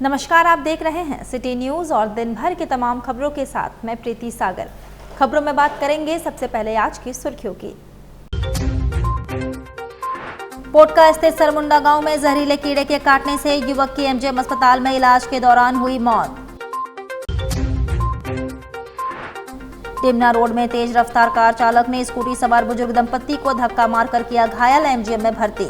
नमस्कार, आप देख रहे हैं सिटी न्यूज और दिन भर की तमाम खबरों के साथ मैं प्रीति सागर। खबरों में बात करेंगे सबसे पहले आज की सुर्खियों की। पोटका स्थित सरमुंडा गांव में जहरीले कीड़े के काटने से युवक की एमजीएम अस्पताल में इलाज के दौरान हुई मौत। टिमना रोड में तेज रफ्तार कार चालक ने स्कूटी सवार बुजुर्ग दंपत्ति को धक्का मारकर किया घायल, एमजीएम में भर्ती।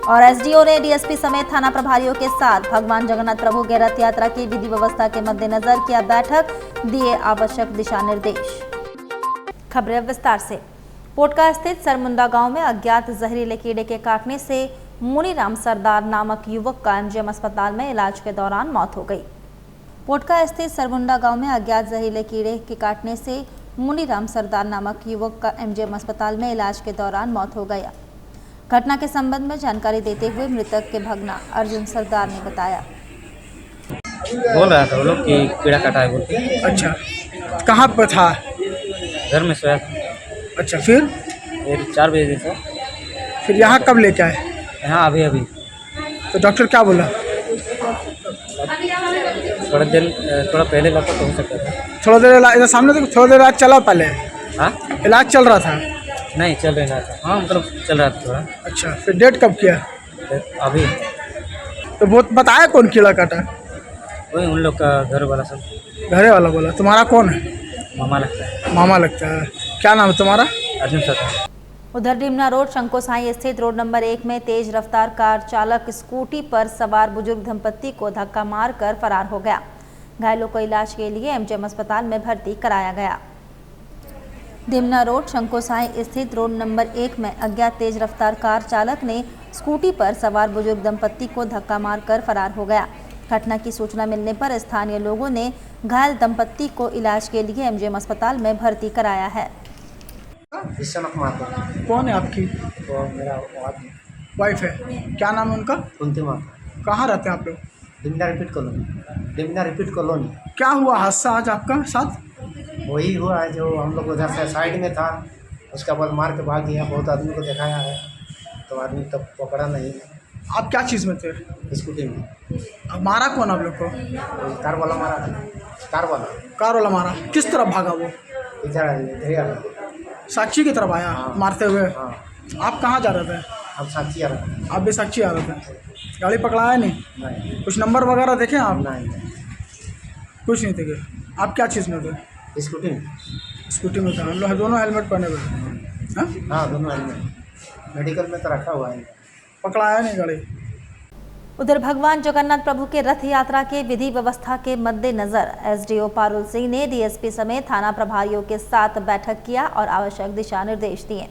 और एसडीओ ने डीएसपी समेत थाना प्रभारियों के साथ भगवान जगन्नाथ प्रभु के रथ यात्रा की विधि व्यवस्था के मद्देनजर किया बैठक, दिए आवश्यक दिशा निर्देश। खबरें विस्तार से। पोटका स्थित सरमुंडा गांव में अज्ञात जहरीले कीड़े के काटने से मुनीराम सरदार नामक युवक का एमजीएम अस्पताल में इलाज के दौरान मौत हो गई। पोटका स्थित सरमुंडा गांव में अज्ञात जहरीले कीड़े के काटने से मुनीराम सरदार नामक युवक का एमजीएम अस्पताल में इलाज के दौरान मौत हो गया। घटना के संबंध में जानकारी देते हुए मृतक के भगना अर्जुन सरदार ने बताया। बोल रहा था वो लोग कि कीड़ा काटा है बोल के। अच्छा, कहाँ पर था? घर में सोया था। अच्छा, फिर 4 बजे से। फिर यहाँ कब लेके आए? यहाँ अभी तो डॉक्टर क्या बोला? थोड़ा पहले लगा तो हो सकता था। थोड़ा देर इधर सामने देखो, थोड़ा देर इलाज चला पहले? हाँ, इलाज चल रहा था? नहीं चल रहा था। हाँ मतलब चल रहा था थोड़ा। अच्छा, फिर डेट कब किया? अभी तो बहुत बताया कौन कीड़ा काटा? वही उन लोग का घर वाला सब। घरे वाला बोला। तुम्हारा कौन है? मामा लगता है। मामा लगता है। क्या नाम है तुम्हारा? अर्जुन सरदार। उधर टिमना रोड शंकोसाई स्थित रोड नंबर 1 में तेज रफ्तार कार चालक स्कूटी पर सवार बुजुर्ग दंपत्ति को धक्का मारकर फरार हो गया। घायलों को इलाज के लिए एमजीएम अस्पताल में भर्ती कराया गया। टिमना रोड शंकोसाई स्थित रोड नंबर 1 में अज्ञात तेज रफ्तार कार चालक ने स्कूटी पर सवार बुजुर्ग दंपत्ति को धक्का मारकर फरार हो गया। घटना की सूचना मिलने पर स्थानीय लोगों ने घायल दंपत्ति को इलाज के लिए एमजीएम अस्पताल में भर्ती कराया है। कौन है आपकी? तो मेरा वाइफ है। क्या नाम है उनका? कुंती माँ। कहाँ रहते हैं आप लोग? Dimna repeat colony. क्या हुआ हादसा आज आपका साथ? वही हुआ है जो हम लोग उधर से साइड में था, उसका बाद मार के भाग गया। बहुत आदमी को दिखाया है तो आदमी तब पकड़ा नहीं। आप क्या चीज़ में थे? स्कूटी में। अब मारा कौन आप लोग को? कार वाला मारा था। कार वाला मारा। किस तरफ भागा वो? इधर साक्षी की तरफ आया? हाँ। मारते हुए? हाँ। आप कहाँ जा रहे थे? अब साक्षी आ रहा है। आप भी साक्षी आ रहे थे? गाड़ी पकड़ाया नहीं? नहीं कुछ नंबर वगैरह देखे आप? नहीं। कुछ नहीं देखे। आप क्या चीज़ में थे? स्कूटी में। स्कूटी में था। हम लोग दोनों हेलमेट पहने हुए। हाँ दोनों हेलमेट मेडिकल में तो रखा हुआ है। पकड़ाया नहीं गाड़ी। उधर भगवान जगन्नाथ प्रभु के रथ यात्रा के विधि व्यवस्था के मद्देनजर एसडीओ पारुल सिंह ने डीएसपी समेत थाना प्रभारियों के साथ बैठक किया और आवश्यक दिशा निर्देश दिए।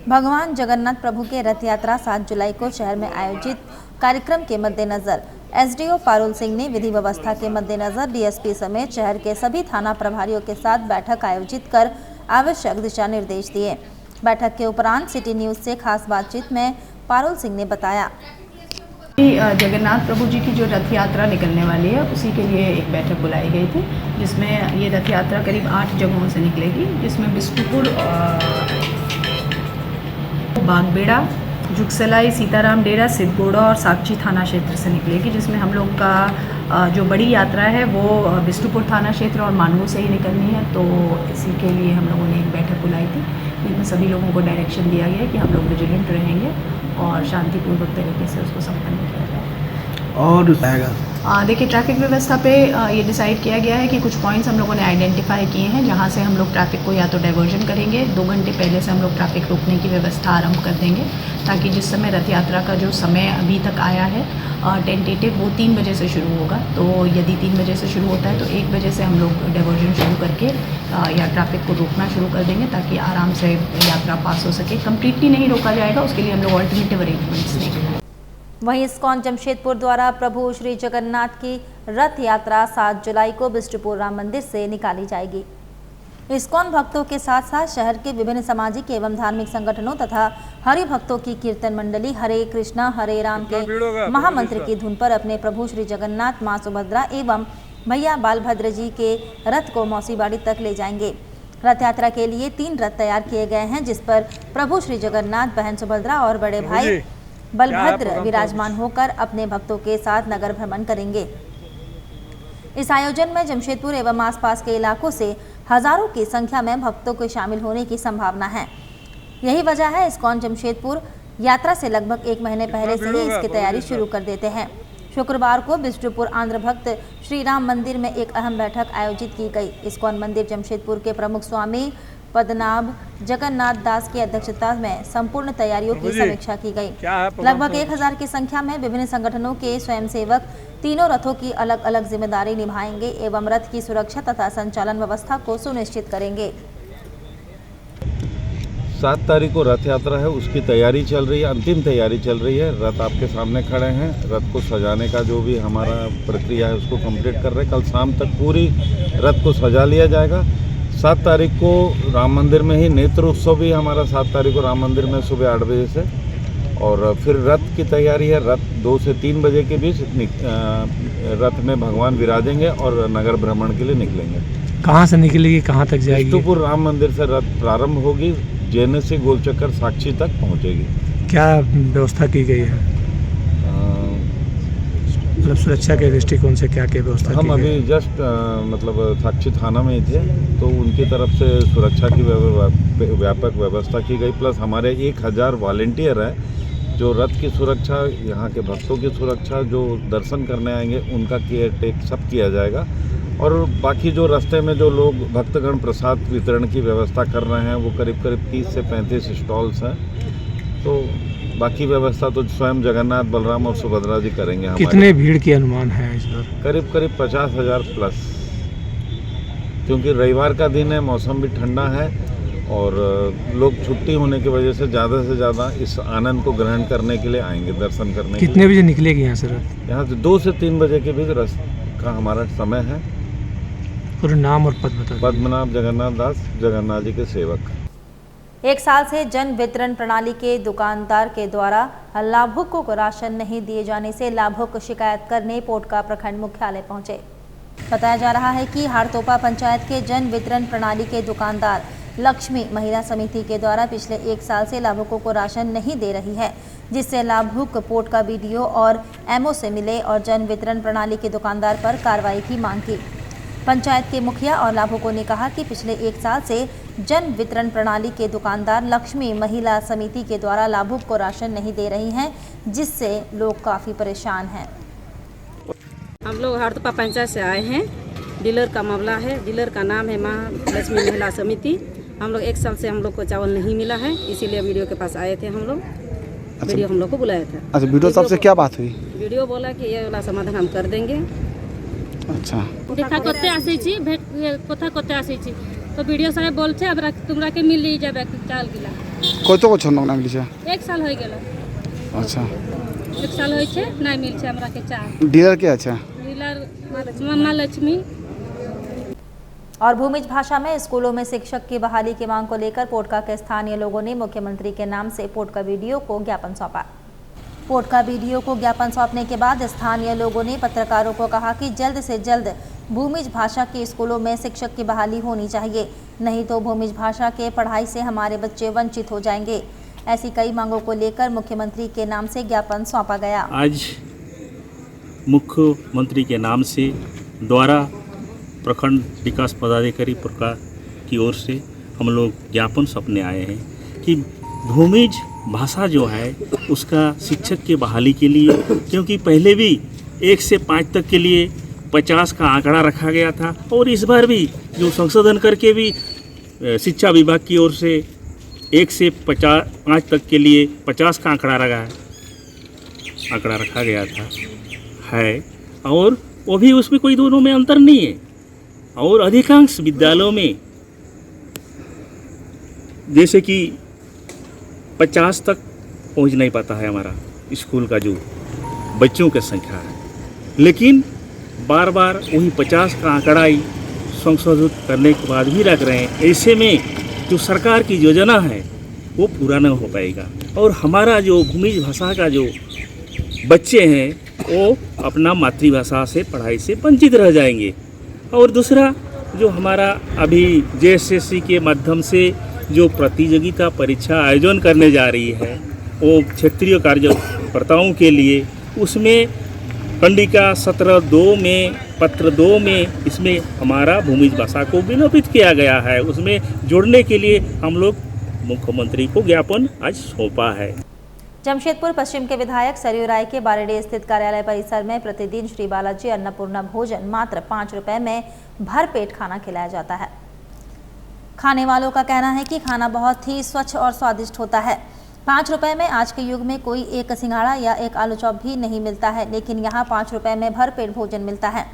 भगवान जगन्नाथ प्रभु के रथ यात्रा 7 जुलाई को शहर में आयोजित कार्यक्रम के मद्देनजर एसडीओ पारुल सिंह ने विधि व्यवस्था के मद्देनजर डीएसपी समेत शहर के सभी थाना प्रभारियों के साथ बैठक आयोजित कर आवश्यक दिशा निर्देश दिए। बैठक के उपरांत सिटी न्यूज से खास बातचीत में पारुल सिंह ने बताया। जगन्नाथ प्रभु जी की जो रथ यात्रा निकलने वाली है उसी के लिए एक बैठक बुलाई गई थी, जिसमें ये रथ यात्रा करीब 8 जगहों से निकलेगी, जिसमें बिष्टुपुर, बागबेड़ा, जुगसलाई, सीताराम डेरा, सिद्धगोड़ा और साक्षी थाना क्षेत्र से निकलेगी। जिसमें हम लोग का जो बड़ी यात्रा है वो बिष्टुपुर थाना क्षेत्र और मानगो से ही निकलनी है। तो इसी के लिए हम लोगों ने एक बैठक बुलाई थी, जिसमें सभी लोगों को डायरेक्शन दिया गया है कि हम लोग विजिलेंट रहेंगे और शांतिपूर्वक तरीके से उसको संपन्न किया जाए। और देखिए, ट्रैफिक व्यवस्था पे ये डिसाइड किया गया है कि कुछ पॉइंट्स हम लोगों ने आइडेंटिफाई किए हैं जहां से हम लोग ट्रैफिक को या तो डाइवर्जन करेंगे, 2 घंटे पहले से हम लोग ट्रैफिक रोकने की व्यवस्था आरंभ कर देंगे, ताकि जिस समय रथ यात्रा का जो समय अभी तक आया है टेंटेटिव वो 3 बजे से शुरू होगा। तो यदि 3 बजे से शुरू होता है तो 1 बजे से हम लोग डाइवर्जन शुरू करके या ट्रैफिक को रोकना शुरू कर देंगे, ताकि आराम से यात्रा पास हो सके। कम्प्लीटली नहीं रोका जाएगा, उसके लिए हम लोग ऑल्टरनेटिव अरेंजमेंट्स देंगे। वहीं इस्कॉन जमशेदपुर द्वारा प्रभु श्री जगन्नाथ की रथ यात्रा 7 जुलाई को बिष्टुपुर राम मंदिर से निकाली जाएगी। इस्कॉन भक्तों के साथ साथ शहर के विभिन्न सामाजिक एवं धार्मिक संगठनों तथा हरि भक्तों की कीर्तन मंडली हरे कृष्णा हरे राम के महामंत्र की धुन पर अपने प्रभु श्री जगन्नाथ, मां सुभद्रा एवं भैया बालभद्र जी के रथ को मौसीबाड़ी तक ले जाएंगे। रथ यात्रा के लिए 3 रथ तैयार किए गए हैं, जिस पर प्रभु श्री जगन्नाथ, बहन सुभद्रा और बड़े भाई बलभद्र विराजमान होकर अपने भक्तों के साथ नगर भ्रमण करेंगे। इस आयोजन में जमशेदपुर एवं आसपास के इलाकों से हजारों की संख्या में भक्तों के शामिल होने की संभावना है। यही वजह है इस्कॉन जमशेदपुर यात्रा से लगभग 1 महीने पहले से ही इसकी तैयारी शुरू कर देते हैं। शुक्रवार को बिष्टुपुर आंध्र भक्त श्री राम मंदिर में एक अहम बैठक आयोजित की गई। इस्कॉन मंदिर जमशेदपुर के प्रमुख स्वामी पद्मनाभ जगन्नाथ दास की अध्यक्षता में संपूर्ण तैयारियों की समीक्षा की गई। लगभग 1000 की संख्या में विभिन्न संगठनों के स्वयंसेवक तीनों रथों की अलग अलग जिम्मेदारी निभाएंगे एवं रथ की सुरक्षा तथा संचालन व्यवस्था को सुनिश्चित करेंगे। 7 तारीख को रथ यात्रा है, उसकी तैयारी चल रही है, अंतिम तैयारी चल रही है। रथ आपके सामने खड़े हैं। रथ को सजाने का जो भी हमारा प्रक्रिया है उसको कंप्लीट कर रहे हैं। कल शाम तक पूरी रथ को सजा लिया जाएगा। 7 तारीख को राम मंदिर में ही नेत्र उत्सव भी हमारा 7 तारीख को राम मंदिर में सुबह 8 बजे से, और फिर रथ की तैयारी है। रथ 2 से 3 बजे के बीच रथ में भगवान विराजेंगे और नगर भ्रमण के लिए निकलेंगे। कहाँ से निकलेगी, कहाँ तक जाएगी? बिष्टुपुर राम मंदिर से रथ प्रारंभ होगी, जेएनएससी गोलचक्कर साक्षी तक पहुंचेगी। क्या व्यवस्था की गई है? मतलब सुरक्षा के दृष्टिकोण से क्या व्यवस्था हम की अभी गई? जस्ट मतलब साक्षी थाना में ही थे, तो उनकी तरफ से सुरक्षा की व्यापक व्यवस्था की गई। प्लस हमारे 1000 वॉलेंटियर हैं जो रथ की सुरक्षा, यहाँ के भक्तों की सुरक्षा, जो दर्शन करने आएंगे उनका केयर टेक सब किया जाएगा। और बाकी जो रास्ते में जो लोग भक्तगण प्रसाद वितरण की व्यवस्था कर रहे हैं वो करीब 30 से 35 स्टॉल्स हैं। तो बाकी व्यवस्था तो स्वयं जगन्नाथ, बलराम और सुभद्रा जी करेंगे। कितने भीड़ की अनुमान है इस बार? करीब 50,000 प्लस, क्योंकि रविवार का दिन है, मौसम भी ठंडा है और लोग छुट्टी होने की वजह से ज़्यादा इस आनंद को ग्रहण करने के लिए आएंगे, दर्शन करने। कितने बजे निकलेगी यहाँ से रथ? यहाँ से 2 से 3 बजे के बीच रथ का हमारा समय है। पूरा नाम और पद बता। पद्मनाभ जगन्नाथ दास, जगन्नाथ जी के सेवक। 1 साल से जन वितरण प्रणाली के दुकानदार के द्वारा लाभुकों को राशन नहीं दिए जाने से लाभुक शिकायत करने पोटका प्रखंड मुख्यालय पहुंचे। बताया जा रहा है कि हाड़तोपा पंचायत के जन वितरण प्रणाली के दुकानदार लक्ष्मी महिला समिति के द्वारा पिछले 1 साल से लाभुकों को राशन नहीं दे रही है, जिससे लाभुक पोटका बीडीओ और एमओ से मिले और जन वितरण प्रणाली के दुकानदार पर कार्रवाई की मांग की। पंचायत के मुखिया और लाभुकों ने कहा कि पिछले 1 साल से जन वितरण प्रणाली के दुकानदार लक्ष्मी महिला समिति के द्वारा लाभुक को राशन नहीं दे रही हैं, जिससे लोग काफ़ी परेशान हैं। हम लोग हाड़तोपा पंचायत से आए हैं। डीलर का मामला है। डीलर का नाम है माँ लक्ष्मी महिला समिति। हम लोग 1 साल से हम लोग को चावल नहीं मिला है, इसीलिए वीडियो के पास आए थे हम लोग। वीडियो हम लोग को बुलाया था। अच्छा, वीडियो साहब से क्या बात हुई? वीडियो बोला कि ये वाला समाधान हम कर देंगे। अच्छा, देखा करते आसी भेट कथा करते आसी तो वीडियो साहब बोलছে अब तुमरा के मिल ली जाबे चाल गिला কত বছর না মিলছে? 1 साल हो गेल। अच्छा, 1 साल होय छे नहीं मिल छे हमरा के चाल। डीलर के? अच्छा, डीलर माँ लक्ष्मी। और भूमिज भाषा में स्कूलों में शिक्षक की बहाली की मांग को लेकर पोटका के स्थानीय लोगों ने मुख्यमंत्री के नाम से पोटका बीडीओ को ज्ञापन सौंपा। पोटका बीडीओ को ज्ञापन सौंपने के बाद स्थानीय लोगों ने पत्रकारों को कहा कि जल्द से जल्द भूमिज भाषा के स्कूलों में शिक्षक की बहाली होनी चाहिए, नहीं तो भूमिज भाषा के पढ़ाई से हमारे बच्चे वंचित हो जाएंगे। ऐसी कई मांगों को लेकर मुख्यमंत्री के नाम से ज्ञापन सौंपा गया। आज मुख्यमंत्री के नाम से द्वारा प्रखंड विकास पदाधिकारी पोटका की ओर से हम लोग ज्ञापन सौंपने आए हैं कि भूमिज भाषा जो है उसका शिक्षक की बहाली के लिए, क्योंकि पहले भी 1 से 5 तक के लिए 50 का आंकड़ा रखा गया था और इस बार भी जो संशोधन करके भी शिक्षा विभाग की ओर से 1 से 5 तक के लिए 50 का आंकड़ा रखा गया था है, और वो भी उसमें कोई दोनों में अंतर नहीं है। और अधिकांश विद्यालयों में जैसे कि 50 तक पहुंच नहीं पाता है हमारा स्कूल का जो बच्चों की संख्या है, लेकिन बार बार वही 50 का आंकड़ा ही संशोधित करने के बाद भी रख रहे हैं। ऐसे में जो सरकार की योजना है वो पूरा नहीं हो पाएगा और हमारा जो भूमिज भाषा का जो बच्चे हैं वो अपना मातृभाषा से पढ़ाई से वंचित रह जाएंगे। और दूसरा जो हमारा अभी जेएसएससी के माध्यम से जो प्रतियोगिता परीक्षा आयोजन करने जा रही है वो क्षेत्रीय कार्यकर्ताओं के लिए, उसमें कंडिका 17(2) में पत्र 2 में इसमें हमारा भूमिज भाषा को विलोपित किया गया है। उसमें जोड़ने के लिए हम लोग मुख्यमंत्री को ज्ञापन आज सौंपा है। जमशेदपुर पश्चिम के विधायक सरयू राय के बारेडीह स्थित कार्यालय परिसर में प्रतिदिन श्री बालाजी अन्नपूर्णा भोजन मात्र 5 रुपए में भरपेट खाना खिलाया जाता है। खाने वालों का कहना है कि खाना बहुत ही स्वच्छ और स्वादिष्ट होता है। 5 रुपए में आज के युग में कोई एक सिंघाड़ा या एक आलू चॉप भी नहीं मिलता है, लेकिन यहाँ 5 रुपए में भरपेट भोजन मिलता है।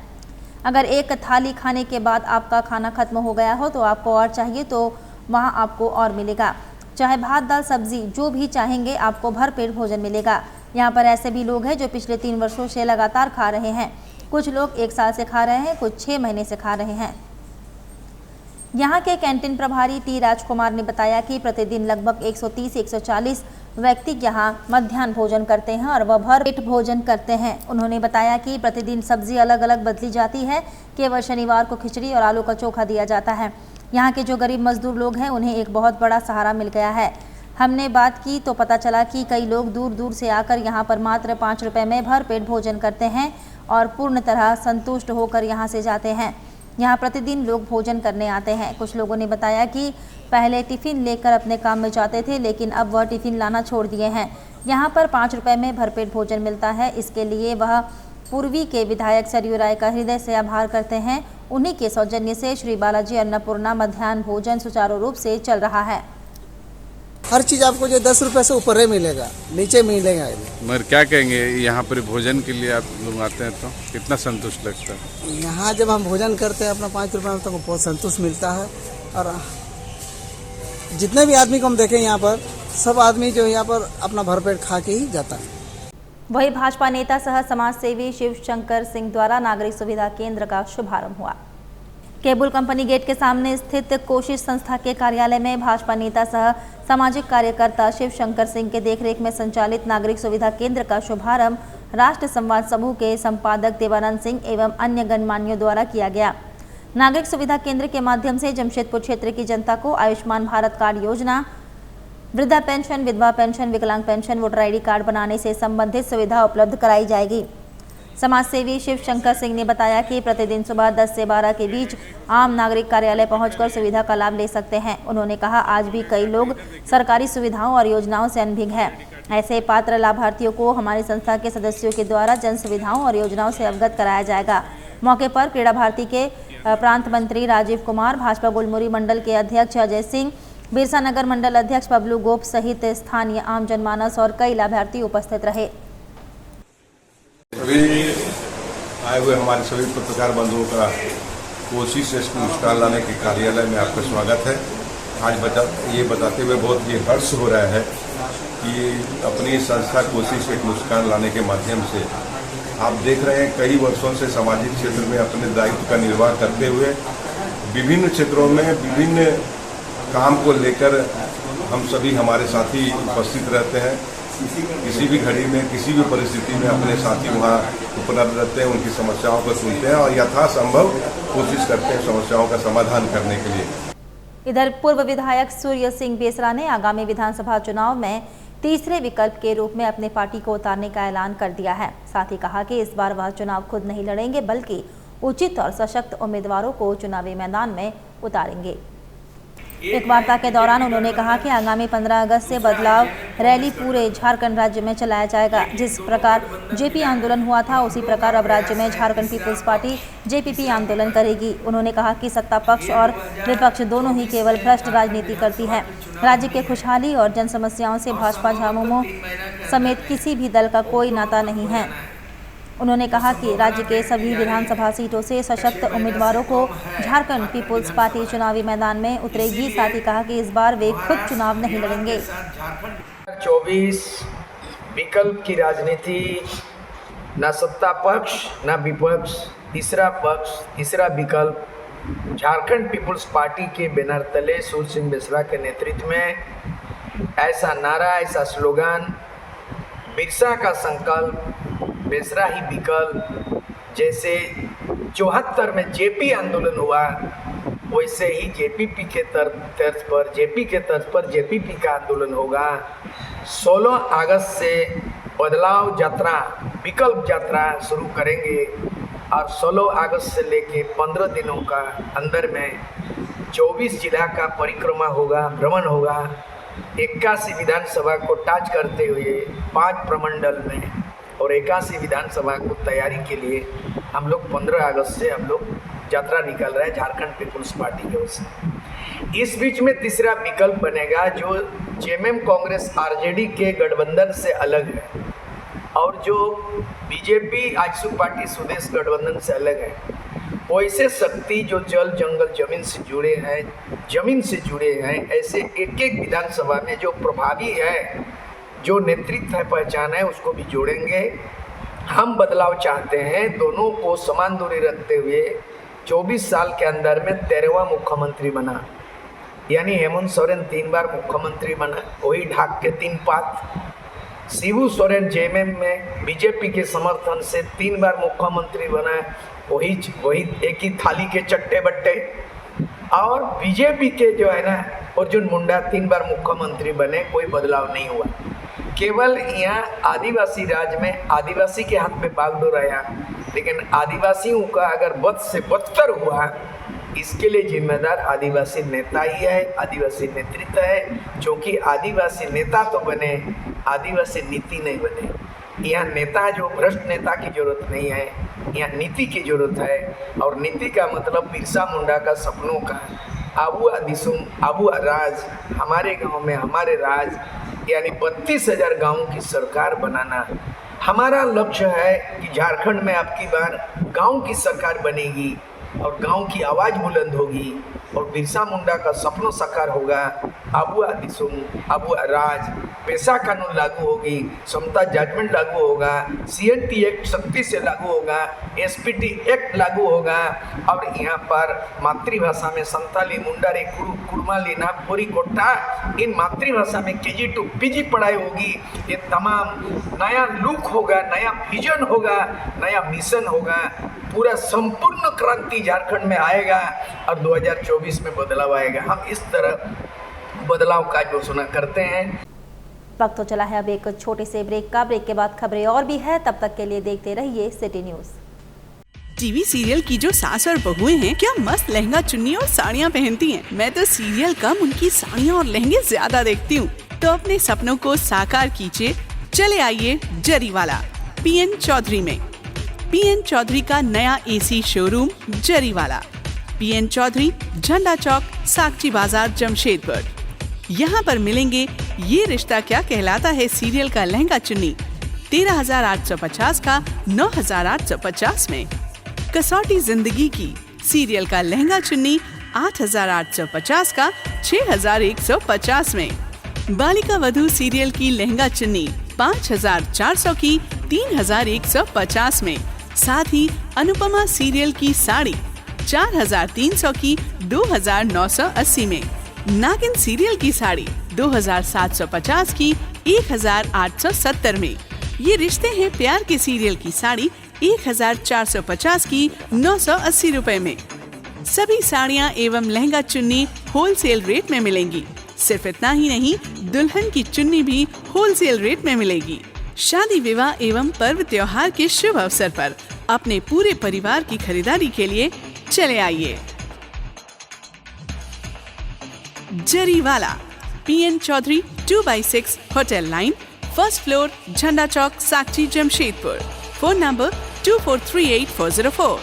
अगर एक थाली खाने के बाद आपका खाना खत्म हो गया हो तो आपको और चाहिए तो वहाँ आपको और मिलेगा। चाहे भात दाल सब्जी जो भी चाहेंगे आपको भरपेट भोजन मिलेगा। यहाँ पर ऐसे भी लोग हैं जो पिछले 3 वर्षों से लगातार खा रहे हैं। कुछ लोग 1 साल से खा रहे हैं, कुछ 6 महीने से खा रहे हैं। यहाँ के कैंटीन प्रभारी टी राजकुमार ने बताया कि प्रतिदिन लगभग 130 से 140 व्यक्ति यहाँ मध्याह्न भोजन करते हैं और वह भरपेट भोजन करते हैं। उन्होंने बताया कि प्रतिदिन सब्जी अलग अलग बदली जाती है। केवल शनिवार को खिचड़ी और आलू का चोखा दिया जाता है। यहाँ के जो गरीब मजदूर लोग हैं उन्हें एक बहुत बड़ा सहारा मिल गया है। हमने बात की तो पता चला कि कई लोग दूर दूर से आकर यहाँ पर मात्र 5 रुपए में भरपेट भोजन करते हैं और पूर्ण तरह संतुष्ट होकर यहाँ से जाते हैं। यहाँ प्रतिदिन लोग भोजन करने आते हैं। कुछ लोगों ने बताया कि पहले टिफ़िन लेकर अपने काम में जाते थे, लेकिन अब वह टिफ़िन लाना छोड़ दिए हैं। यहाँ पर 5 रुपए में भरपेट भोजन मिलता है। इसके लिए वह पूर्वी के विधायक सरयू राय का हृदय से आभार करते हैं। उन्हीं के सौजन्य से श्री बालाजी अन्नपूर्णा मध्याह्न भोजन सुचारू रूप से चल रहा है। हर चीज़ आपको जो 10 रुपये से ऊपर ही मिलेगा, नीचे मिलेगा। मगर क्या कहेंगे, यहाँ पर भोजन के लिए आप लोग आते हैं तो कितना संतुष्ट लगता है? यहाँ जब हम भोजन करते हैं अपना 5 रुपये में तो बहुत संतुष्ट मिलता है। और जितने भी आदमी को हम देखें यहाँ पर, सब आदमी जो यहाँ पर अपना भरपेट खा के ही जाता है। वही भाजपा नेता सह समाज सेवी शिव शंकर सिंह द्वारा नागरिक सुविधा केंद्र का शुभारंभ हुआ। केबुल कंपनी गेट के सामने स्थित कोशिश संस्था के कार्यालय में भाजपा नेता सह सामाजिक कार्यकर्ता शिव शंकर सिंह के देखरेख में संचालित नागरिक सुविधा केंद्र का शुभारंभ राष्ट्र संवाद समूह के संपादक देवानंद सिंह एवं अन्य गणमान्यों द्वारा किया गया। नागरिक सुविधा केंद्र के माध्यम से जमशेदपुर क्षेत्र की जनता को आयुष्मान भारत कार्ड योजना, वृद्धा पेंशन, विधवा पेंशन, विकलांग पेंशन, वोटर आईडी कार्ड बनाने से संबंधित सुविधा उपलब्ध कराई जाएगी। समाज सेवी शिव शंकर सिंह ने बताया कि प्रतिदिन सुबह 10 से 12 के बीच आम नागरिक कार्यालय पहुंचकर सुविधा का लाभ ले सकते हैं। उन्होंने कहा, आज भी कई लोग सरकारी सुविधाओं और योजनाओं से अनभिज्ञ हैं। ऐसे पात्र लाभार्थियों को हमारी संस्था के सदस्यों के द्वारा जन सुविधाओं और योजनाओं से अवगत कराया जाएगा। मौके पर क्रीड़ा भारती के प्रांत मंत्री राजीव कुमार, भाजपा गुलमुरी मंडल के अध्यक्ष अजय सिंह, बिरसा नगर मंडल अध्यक्ष बबलू गोप सहित स्थानीय आम जनमानस और कई लाभार्थी उपस्थित रहे। सभी आए हुए हमारे सभी पत्रकार बंधुओं का कोशिश एक मुस्कान लाने के कार्यालय में आपका स्वागत है। आज ये बताते हुए बहुत ही हर्ष हो रहा है कि अपनी संस्था कोशिश एक मुस्कान लाने के माध्यम से आप देख रहे हैं कई वर्षों से सामाजिक क्षेत्र में अपने दायित्व का निर्वाह करते हुए विभिन्न क्षेत्रों में विभिन्न काम को लेकर हम सभी हमारे साथी उपस्थित रहते हैं। किसी भी घड़ी में, किसी भी परिस्थिति में अपने साथी वहाँ उपलब्ध रहते हैं, उनकी समस्याओं को सुनते हैं और यथासंभव कोशिश करते हैं समस्याओं का समाधान करने के लिए। इधर पूर्व विधायक सूर्य सिंह बेसरा ने आगामी विधानसभा चुनाव में तीसरे विकल्प के रूप में अपने पार्टी को उतारने का ऐलान कर दिया है। साथ ही कहा कि इस बार वह चुनाव खुद नहीं लड़ेंगे, बल्कि उचित और सशक्त उम्मीदवारों को चुनावी मैदान में उतारेंगे। एक वार्ता के दौरान उन्होंने कहा कि आगामी 15 अगस्त से बदलाव रैली पूरे झारखंड राज्य में चलाया जाएगा। जिस प्रकार जेपी आंदोलन हुआ था, उसी प्रकार अब राज्य में झारखंड पीपुल्स पार्टी जेपीपी आंदोलन करेगी। उन्होंने कहा कि सत्ता पक्ष और विपक्ष दोनों ही केवल भ्रष्ट राजनीति करती है। राज्य के खुशहाली और जन समस्याओं से भाजपा झामुमो समेत किसी भी दल का कोई नाता नहीं है। उन्होंने कहा कि राज्य के सभी विधानसभा सीटों से सशक्त उम्मीदवारों को झारखंड पीपुल्स पार्टी चुनावी मैदान में उतरेगी। साथ ही कहा कि इस बार वे खुद चुनाव नहीं लड़ेंगे। 24 विकल्प की राजनीति, न सत्ता पक्ष न विपक्ष, तीसरा पक्ष, तीसरा विकल्प झारखंड पीपुल्स पार्टी के बैनर तले सूर्य सिंह बेसरा के नेतृत्व में ऐसा नारा, ऐसा स्लोगन, बिरसा का संकल्प, बेसरा ही विकल्प, जैसे 74 में जेपी आंदोलन हुआ वैसे ही जेपीपी के तर्ज पर जेपीपी का आंदोलन होगा। 16 अगस्त से बदलाव यात्रा, विकल्प यात्रा शुरू करेंगे और 16 अगस्त से लेके 15 दिनों का अंदर में 24 जिला का परिक्रमा होगा, भ्रमण होगा। 81 विधानसभा को टच करते हुए 5 प्रमंडल में और 81 विधानसभा को तैयारी के लिए हम लोग 15 अगस्त से हम लोग यात्रा निकल रहे हैं झारखंड पीपुल्स पार्टी की ओर से। इस बीच में तीसरा विकल्प बनेगा जो जेएमएम कांग्रेस आरजेडी के गठबंधन से अलग है और जो बीजेपी आजसू पार्टी स्वदेश गठबंधन से अलग है। वैसे शक्ति जो जल जंगल जमीन से जुड़े हैं ऐसे एक एक विधानसभा में जो प्रभावी है, जो नेतृत्व है, पहचान है, उसको भी जोड़ेंगे। हम बदलाव चाहते हैं, दोनों को समान दूरी रखते हुए 24 साल के अंदर में 13वां मुख्यमंत्री बना, यानी हेमंत सोरेन 3 बार मुख्यमंत्री बना, वही ढाक के 3 पात। शिबू सोरेन जेएमएम में बीजेपी के समर्थन से 3 बार मुख्यमंत्री बना, वही एक ही थाली के चट्टे बट्टे। और बीजेपी के जो है ना अर्जुन मुंडा 3 बार मुख्यमंत्री बने, कोई बदलाव नहीं हुआ। केवल यहाँ आदिवासी राज में आदिवासी के हाथ में बागडोर आया, लेकिन आदिवासियों का अगर बद से बदतर हुआ, इसके लिए जिम्मेदार आदिवासी नेता ही है, आदिवासी नेतृत्व है। क्योंकि आदिवासी नेता तो बने, आदिवासी नीति नहीं बने। यहाँ नेता जो भ्रष्ट नेता की जरूरत नहीं है, यहाँ नीति की जरूरत है। और नीति का मतलब बिरसा मुंडा का सपनों का आबुआ दिसुम, आबुआ राज, हमारे गांव में हमारे राज, यानी 32,000 गाँवों की सरकार बनाना हमारा लक्ष्य है कि झारखंड में आपकी बार गांव की सरकार बनेगी और गांव की आवाज़ बुलंद होगी और बिरसा मुंडा का सपना साकार होगा। आबुआ दिसुम, आबुआ राज, पैसा कानून लागू होगी, समता जजमेंट लागू होगा, CNT एक्ट सख्ती से लागू होगा, SPT एक्ट लागू होगा और यहाँ पर मातृभाषा में संताली, मुंडारी, कुड़माली, नागपुरी, कोट्टा, इन मातृभाषा में KG to PG पढ़ाई होगी। ये तमाम नया लुक होगा, नया विजन होगा, नया मिशन होगा। पूरा संपूर्ण क्रांति झारखंड में आएगा और 2024 में बदलाव आएगा। हम इस तरह बदलाव का घोषणा करते हैं। वक्त तो चला है अब एक छोटे से ब्रेक का। ब्रेक के बाद खबरें और भी है, तब तक के लिए देखते रहिए सिटी न्यूज। टीवी सीरियल की जो सास और बहुएं हैं, क्या मस्त लहंगा चुन्नी और साड़ियाँ पहनती हैं। मैं तो सीरियल कम उनकी साड़ियाँ और लहंगे ज्यादा देखती हूँ। तो अपने सपनों को साकार कीजिए, चले आइए जरीवाला PN चौधरी में। PN चौधरी का नया AC showroom Zariwala, PN Chaudhary, Jhanda Chowk, सागची बाजार, जमशेदपुर। यहाँ पर मिलेंगे ये रिश्ता क्या कहलाता है सीरियल का लहंगा चुन्नी 13,850 का 9,850 में। कसौटी जिंदगी की सीरियल का लहंगा चुन्नी 8,850 का 6,150 में। बालिका वधू सीरियल की लहंगा चुन्नी 5,400 की 3,150 में। साथ ही अनुपमा सीरियल की साड़ी 4,300 की 2,980 में। नागिन सीरियल की साड़ी 2,750 की 1,870 में। ये रिश्ते हैं प्यार के सीरियल की साड़ी 1,450 की 980 रुपए में। सभी साड़ियाँ एवं लहंगा चुन्नी होलसेल रेट में मिलेंगी। सिर्फ इतना ही नहीं, दुल्हन की चुन्नी भी होलसेल रेट में मिलेगी। शादी विवाह एवं पर्व त्योहार के शुभ अवसर पर अपने पूरे परिवार की खरीदारी के लिए चले आइए Zariwala, PN Chaudhary 2/6 hotel line, first floor, Jhanda Chowk, Sakchi, Jamshedpur. Phone number 2438-404।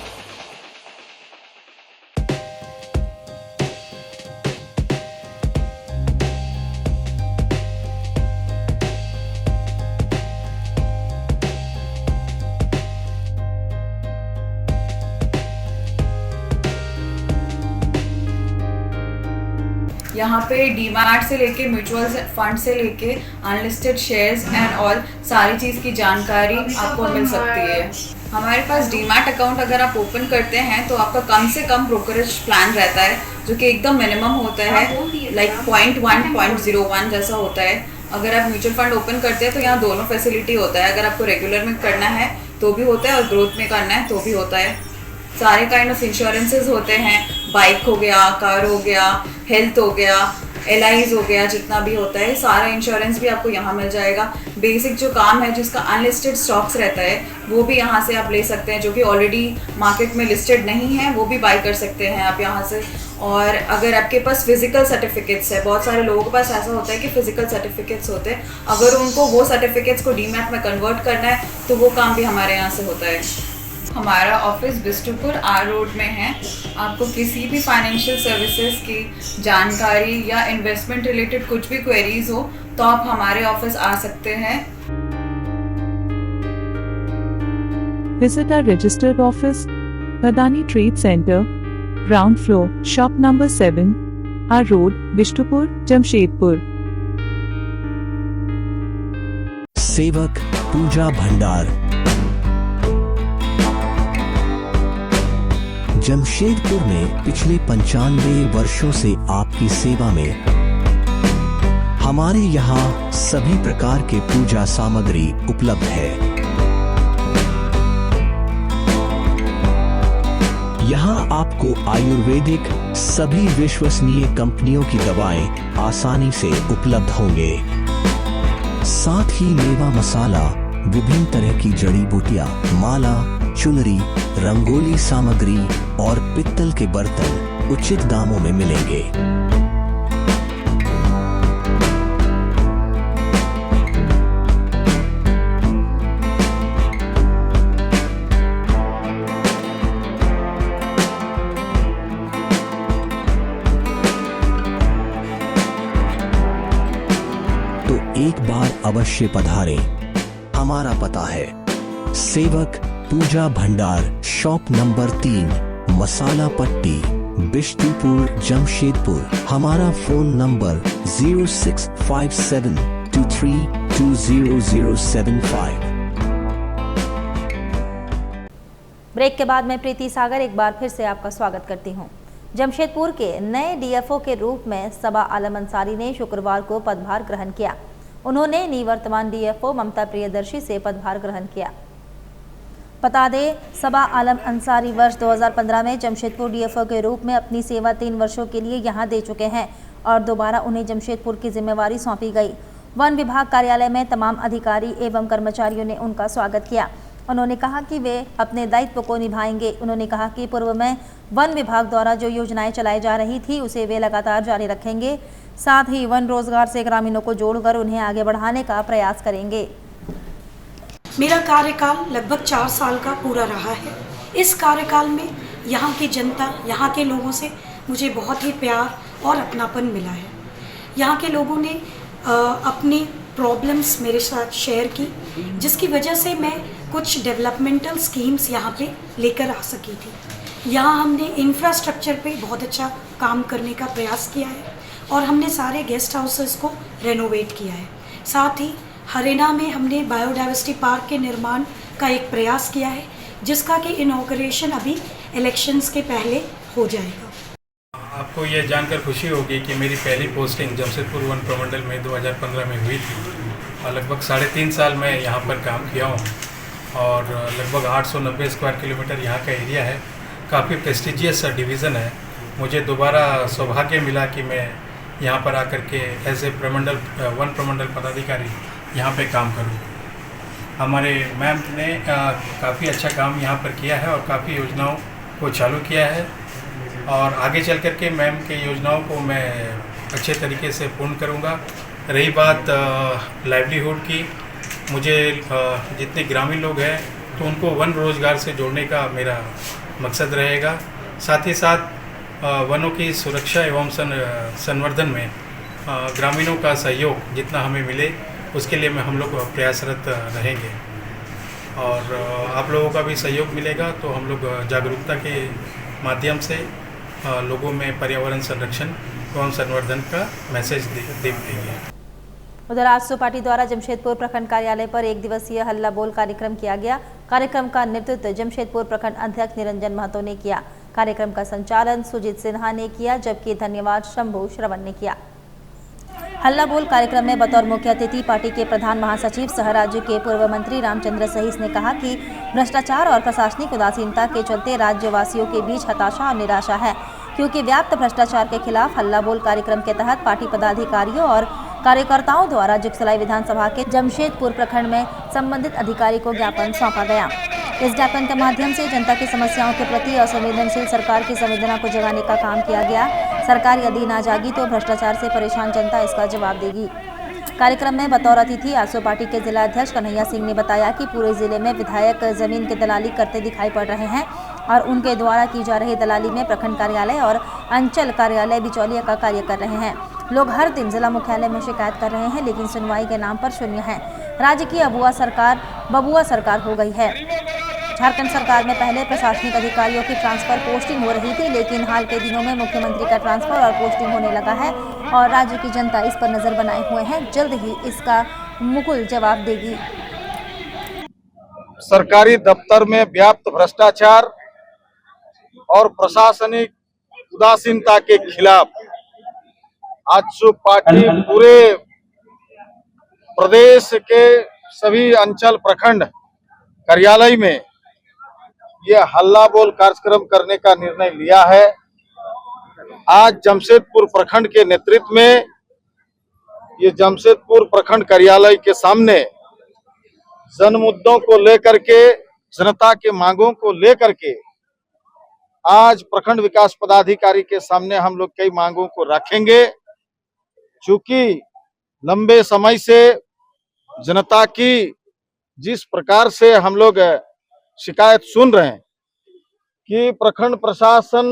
यहाँ पे डीमैट से लेके म्यूचुअल फंड से लेके अनलिस्टेड शेयर्स एंड ऑल सारी चीज़ की जानकारी आपको मिल सकती है। हमारे पास डीमैट अकाउंट अगर आप ओपन करते हैं तो आपका कम से कम ब्रोकरेज प्लान रहता है, जो कि एकदम मिनिमम होता है, लाइक 0.1, 0.01 जैसा होता है। अगर आप म्यूचुअल फंड ओपन करते हैं तो यहाँ दोनों फैसिलिटी होता है। अगर आपको रेगुलर में करना है तो भी होता है और ग्रोथ में करना है तो भी होता है। सारे काइंड ऑफ इंश्योरेंसेज होते हैं, बाइक हो गया, कार हो गया, हेल्थ हो गया, LIs हो गया, जितना भी होता है सारा इंश्योरेंस भी आपको यहाँ मिल जाएगा। बेसिक जो काम है जिसका अनलिस्टेड स्टॉक्स रहता है वो भी यहाँ से आप ले सकते हैं, जो कि ऑलरेडी मार्केट में लिस्टेड नहीं है वो भी बाई कर सकते हैं आप यहाँ से। और अगर आपके पास फिजिकल सर्टिफिकेट्स है, बहुत सारे लोगों के पास ऐसा होता है कि फिजिकल सर्टिफिकेट्स होते हैं, अगर उनको वो सर्टिफिकेट्स को डीमैट में कन्वर्ट करना है तो वो काम भी हमारे यहाँ से होता है। हमारा ऑफिस बिष्टुपुर R रोड में है। आपको किसी भी फाइनेंशियल सर्विसेज की जानकारी या इन्वेस्टमेंट रिलेटेड कुछ भी क्वेरीज हो तो आप हमारे ऑफिस आ सकते हैं। Visit our registered office, Badani Trade Center, ground floor, shop number 7, R Road, Bishtupur, Jamshedpur. सेवक पूजा भंडार, जमशेदपुर में पिछले 95 वर्षों से आपकी सेवा में। हमारे यहाँ सभी प्रकार के पूजा सामग्री उपलब्ध है। यहाँ आपको आयुर्वेदिक सभी विश्वसनीय कंपनियों की दवाएं आसानी से उपलब्ध होंगे। साथ ही मेवा मसाला, विभिन्न तरह की जड़ी बूटियां, माला, चुनरी, रंगोली सामग्री और पित्तल के बर्तन उचित दामों में मिलेंगे। तो एक बार अवश्य पधारें। हमारा पता है सेवक पूजा भंडार, शॉप नंबर 3, मसाला पट्टी, बिष्टुपुर, जमशेदपुर। हमारा फोन नंबर 065723200075। ब्रेक के बाद मैं प्रीति सागर एक बार फिर से आपका स्वागत करती हूं। जमशेदपुर के नए DFO के रूप में सबा आलम अंसारी ने शुक्रवार को पदभार ग्रहण किया। उन्होंने निवर्तमान DFO ममता प्रियदर्शी से पदभार ग्रहण किया। बता दें, सबा आलम अंसारी वर्ष 2015 में जमशेदपुर DFO के रूप में अपनी सेवा 3 वर्षों के लिए यहां दे चुके हैं और दोबारा उन्हें जमशेदपुर की जिम्मेवारी सौंपी गई। वन विभाग कार्यालय में तमाम अधिकारी एवं कर्मचारियों ने उनका स्वागत किया। उन्होंने कहा कि वे अपने दायित्व को निभाएंगे। उन्होंने कहा कि पूर्व में वन विभाग द्वारा जो योजनाएं चलाई जा रही थी उसे वे लगातार जारी रखेंगे। साथ ही वन रोजगार से ग्रामीणों को जोड़कर उन्हें आगे बढ़ाने का प्रयास करेंगे। मेरा कार्यकाल लगभग 4 साल का पूरा रहा है। इस कार्यकाल में यहाँ की जनता, यहाँ के लोगों से मुझे बहुत ही प्यार और अपनापन मिला है। यहाँ के लोगों ने अपनी प्रॉब्लम्स मेरे साथ शेयर की, जिसकी वजह से मैं कुछ डेवलपमेंटल स्कीम्स यहाँ पे लेकर आ सकी थी। यहाँ हमने इंफ्रास्ट्रक्चर पे बहुत अच्छा काम करने का प्रयास किया है और हमने सारे गेस्ट हाउसेस को रेनोवेट किया है। साथ ही हरेना में हमने बायोडाइवर्सिटी पार्क के निर्माण का एक प्रयास किया है, जिसका कि इनॉग्रेशन अभी इलेक्शंस के पहले हो जाएगा। आपको ये जानकर खुशी होगी कि मेरी पहली पोस्टिंग जमशेदपुर वन प्रमंडल में 2015 में हुई थी और लगभग 3.5 साल मैं यहाँ पर काम किया हूँ और लगभग 890 स्क्वायर किलोमीटर यहाँ का एरिया है। काफ़ी प्रेस्टिजियस डिवीज़न है। मुझे दोबारा सौभाग्य मिला कि मैं यहाँ पर आकर के एज ए वन प्रमंडल पदाधिकारी यहाँ पे काम करूँ। हमारे मैम ने काफ़ी अच्छा काम यहाँ पर किया है और काफ़ी योजनाओं को चालू किया है और आगे चल कर के मैम के योजनाओं को मैं अच्छे तरीके से पूर्ण करूँगा। रही बात लाइवलीहुड की, मुझे जितने ग्रामीण लोग हैं तो उनको वन रोजगार से जोड़ने का मेरा मकसद रहेगा। साथ ही साथ वनों की सुरक्षा एवं संवर्धन में ग्रामीणों का सहयोग जितना हमें मिले उसके लिए हम लोग प्रयासरत रहेंगे और आप लोगों का भी सहयोग मिलेगा तो हम लोग जागरूकता के माध्यम से लोगों में पर्यावरण संरक्षण एवं संवर्धन का मैसेज दे देंगे। उधर आज सोपाटी द्वारा जमशेदपुर प्रखंड कार्यालय पर 1 दिवसीय हल्ला बोल कार्यक्रम किया गया। कार्यक्रम का नेतृत्व जमशेदपुर प्रखंड अध्यक्ष निरंजन महतो ने किया। कार्यक्रम का संचालन सुजीत सिन्हा ने किया, जबकि धन्यवाद शंभू श्रवण ने किया। हल्ला बोल कार्यक्रम में बतौर मुख्य अतिथि पार्टी के प्रधान महासचिव सह राज्य के पूर्व मंत्री रामचंद्र सहीस ने कहा कि भ्रष्टाचार और प्रशासनिक उदासीनता के चलते राज्यवासियों के बीच हताशा और निराशा है, क्योंकि व्याप्त भ्रष्टाचार के खिलाफ हल्ला बोल कार्यक्रम के तहत पार्टी पदाधिकारियों और कार्यकर्ताओं द्वारा जुगसलाई विधानसभा के जमशेदपुर प्रखंड में संबंधित अधिकारी को ज्ञापन सौंपा गया। इस ज्ञापन के माध्यम से जनता की समस्याओं के प्रति असंवेदनशील सरकार की संवेदना को जगाने का काम किया गया। सरकार यदि ना जागी तो भ्रष्टाचार से परेशान जनता इसका जवाब देगी। कार्यक्रम में बतौर अतिथि आजसू पार्टी के जिला अध्यक्ष कन्हैया सिंह ने बताया कि पूरे जिले में विधायक जमीन की दलाली करते दिखाई पड़ रहे हैं और उनके द्वारा की जा रही दलाली में प्रखंड कार्यालय और अंचल कार्यालय बिचौलिया का कार्य कर रहे हैं। लोग हर दिन जिला मुख्यालय में शिकायत कर रहे हैं, लेकिन सुनवाई के नाम पर शून्य है। राज्य की बबुआ सरकार हो गई है। झारखंड सरकार में पहले प्रशासनिक अधिकारियों की ट्रांसफर पोस्टिंग हो रही थी, लेकिन हाल के दिनों में मुख्यमंत्री का ट्रांसफर और पोस्टिंग होने लगा है और राज्य की जनता इस पर नजर बनाए हुए है। जल्द ही इसका मुकुल जवाब देगी। सरकारी दफ्तर में व्याप्त भ्रष्टाचार और प्रशासनिक उदासीनता के खिलाफ आजसू पार्टी पूरे प्रदेश के सभी अंचल प्रखंड कार्यालय में ये हल्ला बोल कार्यक्रम करने का निर्णय लिया है। आज जमशेदपुर प्रखंड के नेतृत्व में ये जमशेदपुर प्रखंड कार्यालय के सामने जन मुद्दों को लेकर के, जनता के मांगों को लेकर के आज प्रखंड विकास पदाधिकारी के सामने हम लोग कई मांगों को रखेंगे। चूंकि लंबे समय से जनता की जिस प्रकार से हम लोग शिकायत सुन रहे हैं कि प्रखंड प्रशासन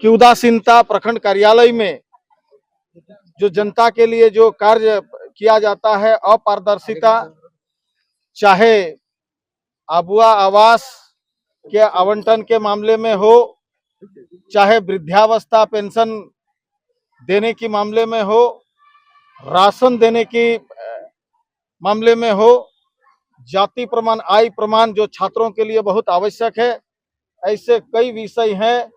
की उदासीनता, प्रखंड कार्यालय में जो जनता के लिए जो कार्य किया जाता है, अपारदर्शिता, चाहे आबुआ आवास के आवंटन के मामले में हो, चाहे वृद्धावस्था पेंशन देने के मामले में हो, राशन देने की मामले में हो, जाति प्रमाण, आय प्रमाण जो छात्रों के लिए बहुत आवश्यक है, ऐसे कई विषय हैं।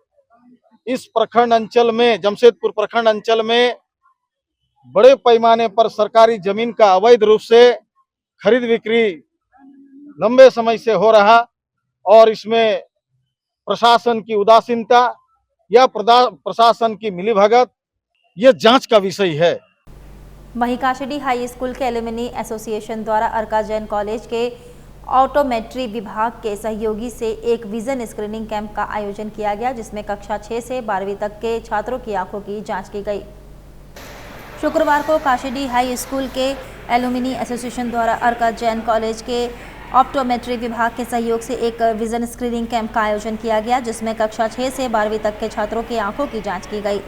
इस प्रखंड अंचल में, जमशेदपुर प्रखंड अंचल में बड़े पैमाने पर सरकारी जमीन का अवैध रूप से खरीद बिक्री लंबे समय से हो रहा और इसमें प्रशासन की उदासीनता या प्रशासन की मिलीभगत ये जांच का विषय है। वहीं काशीडीह हाई स्कूल के एलुमनी एसोसिएशन द्वारा अर्का जैन कॉलेज के ऑटोमेट्री विभाग के सहयोगी से एक विजन स्क्रीनिंग कैंप का आयोजन किया गया, जिसमें कक्षा 6 से 12वीं तक के छात्रों की आंखों की जांच की गई। शुक्रवार को काशीडीह हाई स्कूल के एलुमनी एसोसिएशन द्वारा अर्का जैन कॉलेज के ऑप्टोमेट्री विभाग के सहयोग से एक विजन स्क्रीनिंग कैंप का आयोजन किया गया, जिसमें कक्षा 6 से 12वीं तक के छात्रों की आंखों की जांच की गई,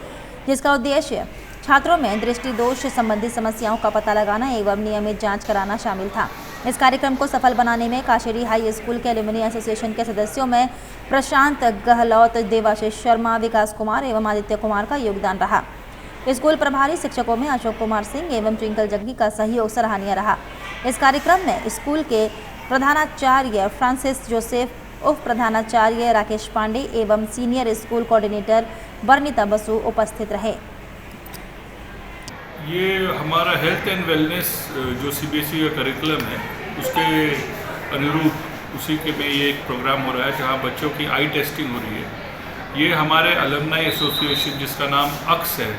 जिसका उद्देश्य छात्रों में दृष्टि दोष संबंधी समस्याओं का पता लगाना एवं नियमित जांच कराना शामिल था। इस कार्यक्रम को सफल बनाने में काशीडीह हाई स्कूल के एलुमनी एसोसिएशन के सदस्यों में प्रशांत गहलोत, देवाशीष शर्मा, विकास कुमार एवं आदित्य कुमार का योगदान रहा। स्कूल प्रभारी शिक्षकों में अशोक कुमार सिंह एवं ट्विंकल जग्गी का सहयोग सराहनीय रहा। इस कार्यक्रम में स्कूल के प्रधानाचार्य फ्रांसिस जोसेफ, उप प्रधानाचार्य राकेश पांडे एवं सीनियर स्कूल कोऑर्डिनेटर बर्निता बसु उपस्थित रहे। ये हमारा हेल्थ एंड वेलनेस जो सीबीएसई का करिकुलम है उसके अनुरूप उसी के में ये एक प्रोग्राम हो रहा है जहाँ बच्चों की आई टेस्टिंग हो रही है। ये हमारे अलमनाई एसोसिएशन जिसका नाम अक्स है,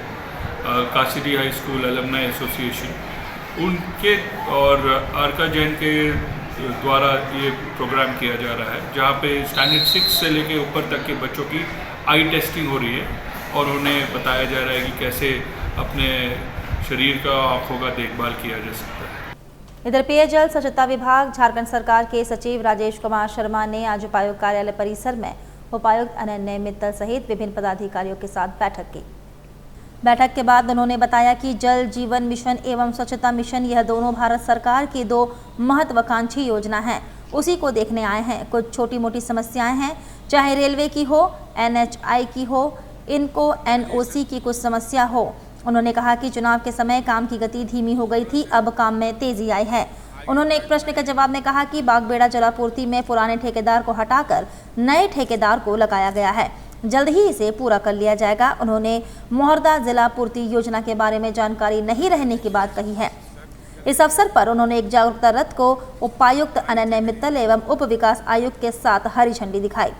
Kashidih high school alumni association, उनके और अर्का जैन के द्वारा ये प्रोग्राम किया जा रहा है, जहाँ पे स्टैंडर्ड 6 से लेके ऊपर तक के बच्चों की आई टेस्टिंग हो रही है और उन्हें बताया जा रहा है कि कैसे अपने शरीर का, आँखों का देखभाल किया जा सकता है। इधर पेयजल स्वच्छता विभाग झारखंड सरकार के सचिव राजेश कुमार शर्मा ने आज उपायुक्त कार्यालय परिसर में उपायुक्त अनन्य मित्तल सहित विभिन्न पदाधिकारियों के साथ बैठक की। बैठक के बाद उन्होंने बताया कि जल जीवन मिशन एवं स्वच्छता मिशन यह दोनों भारत सरकार की 2 महत्वाकांक्षी योजना है, उसी को देखने आए हैं। कुछ छोटी मोटी समस्याएं हैं, चाहे रेलवे की हो, NHI की हो, इनको NOC की कुछ समस्या हो। उन्होंने कहा कि चुनाव के समय काम की गति धीमी हो गई थी, अब काम में तेजी आई है। उन्होंने एक प्रश्न के जवाब में कहा कि बागबेड़ा जलापूर्ति में पुराने ठेकेदार को हटाकर नए ठेकेदार को लगाया गया है, जल्द ही इसे पूरा कर लिया जाएगा। उन्होंने मोहर्दा जलापूर्ति योजना के बारे में जानकारी नहीं रहने की बात कही है। इस अवसर पर उन्होंने एक जागरूकता रथ को उपायुक्त अनन्य मित्तल एवं उप विकास आयुक्त के साथ हरी झंडी दिखाई।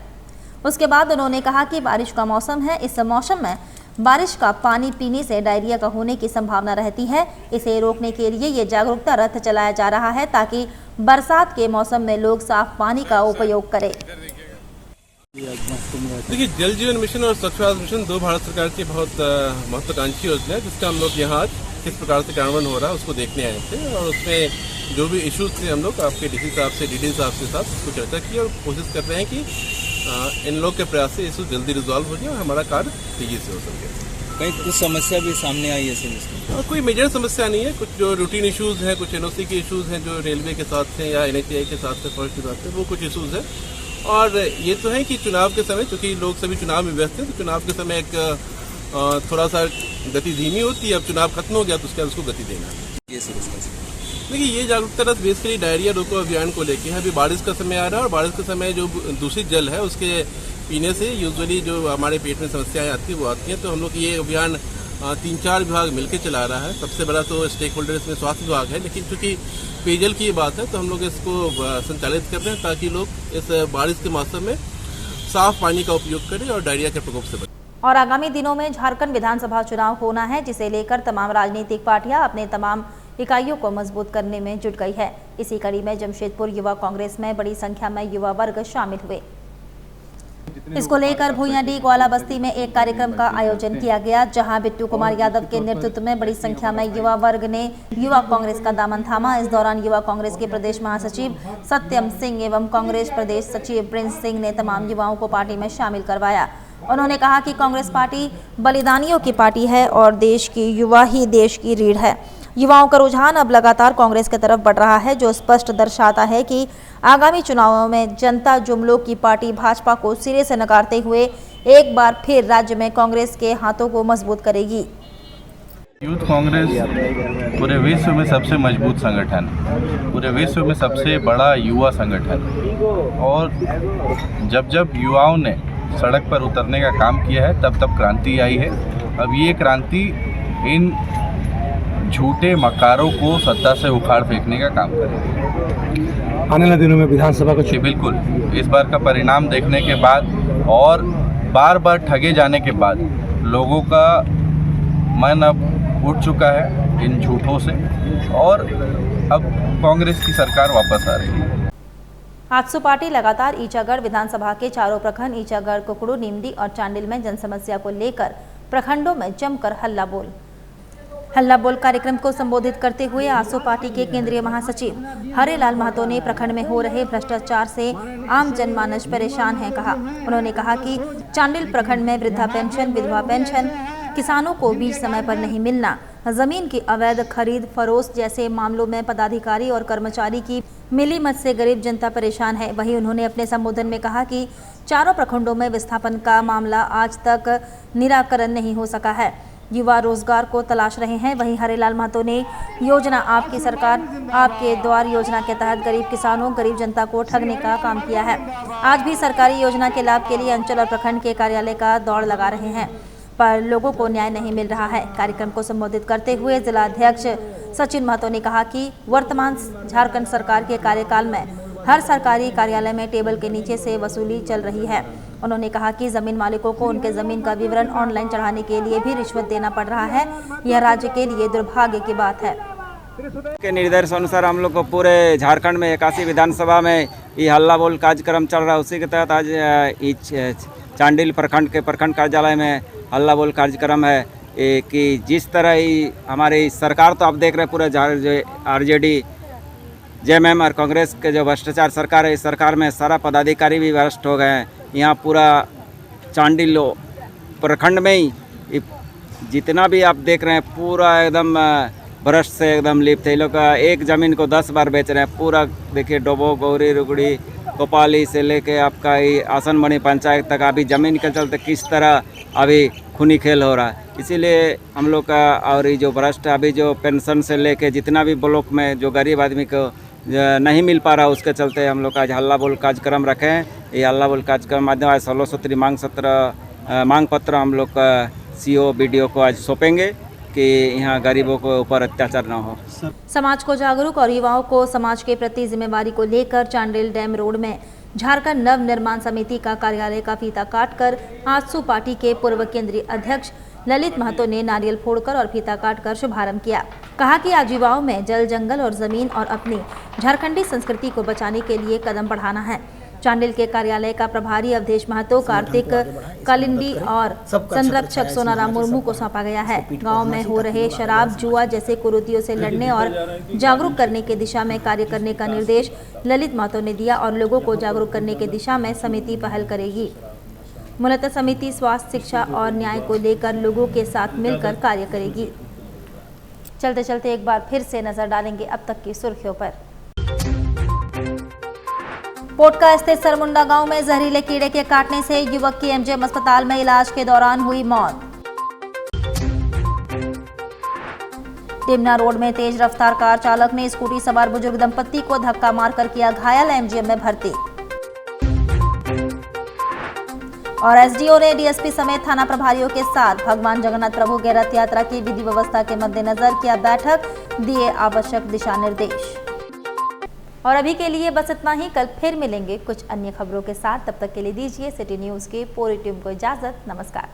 उसके बाद उन्होंने कहा कि बारिश का मौसम है, इस मौसम में बारिश का पानी पीने से डायरिया का होने की संभावना रहती है। इसे रोकने के लिए ये जागरूकता रथ चलाया जा रहा है ताकि बरसात के मौसम में लोग साफ पानी का उपयोग करें। देखिए, जल जीवन मिशन और स्वच्छ भारत मिशन दो भारत सरकार की बहुत महत्वाकांक्षी योजना है, जिसका हम लोग यहाँ किस प्रकार से कार्यान्वयन हो रहा है उसको देखने आए थे। और उसमें जो भी इश्यूज थे हम लोग आपके डीसी साहब से, डीडी साहब के साथ उसको चर्चा की और कोशिश कर रहे हैं कि इन लोग के प्रयास से इशू जल्दी रिजॉल्व हो जाए और हमारा कार्य तेजी से हो सके। कहीं कुछ समस्या भी सामने आई है सर? कोई मेजर समस्या नहीं है, कुछ जो रूटीन इश्यूज हैं, कुछ एनओसी के इश्यूज हैं जो रेलवे के साथ हैं या एनएचएआई के साथ है, फॉरेस्ट के साथ है, वो कुछ इश्यूज हैं। और ये तो है कि चुनाव के समय, चूँकि लोग सभी चुनाव में व्यस्त हैं, तो चुनाव के समय एक थोड़ा सा गति धीमी होती है। अब चुनाव खत्म हो गया तो उसके बाद उसको गति देना है। देखिए, ये जागरूकता रथ बेसिकली डायरिया रोको अभियान को लेके है। अभी बारिश का समय आ रहा है और बारिश के समय जो दूषित जल है उसके पीने से यूजुअली जो हमारे पेट में समस्याएं आती हैं वो आती हैं। तो हम लोग ये अभियान 3-4 विभाग मिलकर चला रहा है। सबसे बड़ा तो स्टेक होल्डर इसमें स्वास्थ्य विभाग है, लेकिन चूँकि पेयजल की ये बात है तो हम लोग इसको संचालित कर रहे हैं ताकि लोग इस बारिश के मौसम में साफ पानी का उपयोग करें और डायरिया के प्रकोप से बचें। और आगामी दिनों में झारखंड विधानसभा चुनाव होना है, जिसे लेकर तमाम राजनीतिक पार्टियां अपने तमाम इकाइयों को मजबूत करने में जुट गई है। इसी कड़ी में जमशेदपुर युवा कांग्रेस में बड़ी संख्या में युवा वर्ग शामिल हुए। इसको लेकर भुइयाडीह ग्वाला बस्ती में एक कार्यक्रम का आयोजन किया गया, जहां बिट्टू कुमार यादव के नेतृत्व में बड़ी संख्या में युवा वर्ग ने युवा कांग्रेस का दामन थामा। इस दौरान युवा कांग्रेस के प्रदेश महासचिव सत्यम सिंह एवं कांग्रेस प्रदेश सचिव प्रिंस सिंह ने तमाम युवाओं को पार्टी में शामिल करवाया। उन्होंने कहा कि कांग्रेस पार्टी बलिदानियों की पार्टी है और देश की युवा ही देश की रीढ़ है। युवाओं का रुझान अब लगातार कांग्रेस की तरफ बढ़ रहा है, जो स्पष्ट दर्शाता है कि आगामी चुनावों में जनता जुमलों की पार्टी भाजपा को सिरे से नकारते हुए एक बार फिर राज्य में कांग्रेस के हाथों को मजबूत करेगी। यूथ कांग्रेस पूरे विश्व में सबसे मजबूत संगठन, पूरे विश्व में सबसे बड़ा युवा संगठन, और जब जब युवाओं ने सड़क पर उतरने का काम किया है तब तब क्रांति आई है। अब ये क्रांति इन झूठे मकारों को सत्ता से उखाड़ फेंकने का काम करेगी। आने वाले दिनों में विधानसभा को जी बिल्कुल, इस बार का परिणाम देखने के बाद और बार बार ठगे जाने के बाद लोगों का मन अब उठ चुका है इन झूठों से और अब कांग्रेस की सरकार वापस आ रही है। आजसू पार्टी लगातार ईचागढ़ विधानसभा के चारों प्रखंड ईचागढ़, कुकड़ू, नीमडी और चांडिल में जन समस्या को लेकर प्रखंडों में जमकर हल्ला बोल कार्यक्रम को संबोधित करते हुए आजसू पार्टी के केंद्रीय महासचिव हरेलाल महतो ने प्रखंड में हो रहे भ्रष्टाचार से आम जनमानस परेशान है कहा। उन्होंने कहा कि चांडिल प्रखंड में वृद्धा पेंशन, विधवा पेंशन, किसानों को बीज समय पर नहीं मिलना, जमीन की अवैध खरीद फरोख्त जैसे मामलों में पदाधिकारी और कर्मचारी की मिलीमत से गरीब जनता परेशान है। वहीं उन्होंने अपने संबोधन में कहा कि चारों प्रखंडों में विस्थापन का मामला आज तक निराकरण नहीं हो सका है। युवा रोजगार को तलाश रहे हैं। वहीं हरेलाल महतो ने योजना आपकी सरकार आपके द्वार योजना के तहत गरीब किसानों, गरीब जनता को ठगने का काम किया है। आज भी सरकारी योजना के लाभ के लिए अंचल और प्रखंड के कार्यालय का दौड़ लगा रहे हैं, पर लोगों को न्याय नहीं मिल रहा है। कार्यक्रम को संबोधित करते हुए जिला अध्यक्ष सचिन महतो ने कहा कि वर्तमान झारखंड सरकार के कार्यकाल में हर सरकारी कार्यालय में टेबल के नीचे से वसूली चल रही है। उन्होंने कहा कि जमीन मालिकों को उनके जमीन का विवरण ऑनलाइन चढ़ाने के लिए भी रिश्वत देना पड़ रहा है। यह राज्य के लिए दुर्भाग्य की बात है। के निर्देश अनुसार हम लोग को पूरे झारखंड में 81 विधानसभा में ये हल्ला बोल कार्यक्रम चल रहा है। उसी के तहत आज चांडिल प्रखंड के प्रखंड कार्यालय में हल्ला बोल कार्यक्रम है कि जिस तरह ही हमारी सरकार, तो आप देख रहे हैं पूरे आरजेडी, जेएमएम और कांग्रेस के जो भ्रष्टाचार सरकार है, इस सरकार में सारा पदाधिकारी भी भ्रष्ट हो गए हैं। यहाँ पूरा चांडिल प्रखंड में ही जितना भी आप देख रहे हैं पूरा एकदम भ्रष्ट से एकदम लिप्त है। लोग एक ज़मीन को 10 बार बेच रहे हैं। पूरा देखिए डोबो, गौरी, रुगड़ी, गोपाली से लेके आपका ये आसनमणि पंचायत तक अभी ज़मीन के चलते किस तरह अभी खूनी खेल हो रहा है। इसीलिए हम लोग का और ये जो भ्रष्ट अभी जो पेंशन से लेके जितना भी ब्लॉक में जो गरीब आदमी को नहीं मिल पा रहा, उसके चलते हम लोग आज हल्ला बोल कार्यक्रम रखे हैं। ये हल्ला बोल कार्यक्रम माध्यम आज 16 सूत्री मांग पत्र हम लोग सीओ बीडीओ को आज सौंपेंगे कि यहाँ गरीबों को ऊपर अत्याचार न हो। समाज को जागरूक और युवाओं को समाज के प्रति जिम्मेवारी को लेकर चांडिल डैम रोड में झारखंड नव निर्माण समिति का कार्यालय का फीता काटकर आजसू पार्टी के पूर्व केंद्रीय अध्यक्ष ललित महतो ने नारियल फोड़कर और फीता काटकर शुभारंभ किया। कहा कि आज युवाओं में जल, जंगल और जमीन और अपनी झारखंडी संस्कृति को बचाने के लिए कदम बढ़ाना है। चांडिल के कार्यालय का प्रभारी अवधेश महतो, कार्तिक कालिंदी और संरक्षक सोनाराम मुर्मू को सौंपा गया है। गांव में हो रहे शराब, जुआ जैसे कुरीतियों से लड़ने और जागरूक करने की दिशा में कार्य करने का निर्देश ललित महतो ने दिया और लोगों को जागरूक करने की दिशा में समिति पहल करेगी। मूलतः समिति स्वास्थ्य, शिक्षा और न्याय को लेकर लोगों के साथ मिलकर कार्य करेगी। चलते चलते एक बार फिर से नजर डालेंगे अब तक की सुर्खियों पर। पोटका स्थित सरमुंडा गांव में जहरीले कीड़े के काटने से युवक की एमजीएम अस्पताल में इलाज के दौरान हुई मौत। टिमना रोड में तेज रफ्तार कार चालक ने स्कूटी सवार बुजुर्ग दंपत्ति को धक्का मारकर किया घायल, एमजीएम में भर्ती। और एसडीओ ने डीएसपी समेत थाना प्रभारियों के साथ भगवान जगन्नाथ प्रभु के रथ यात्रा की विधि व्यवस्था के मद्देनजर किया बैठक, दिए आवश्यक दिशा निर्देश। और अभी के लिए बस इतना ही। कल फिर मिलेंगे कुछ अन्य खबरों के साथ। तब तक के लिए दीजिए सिटी न्यूज़ की पूरी टीम को इजाजत। नमस्कार।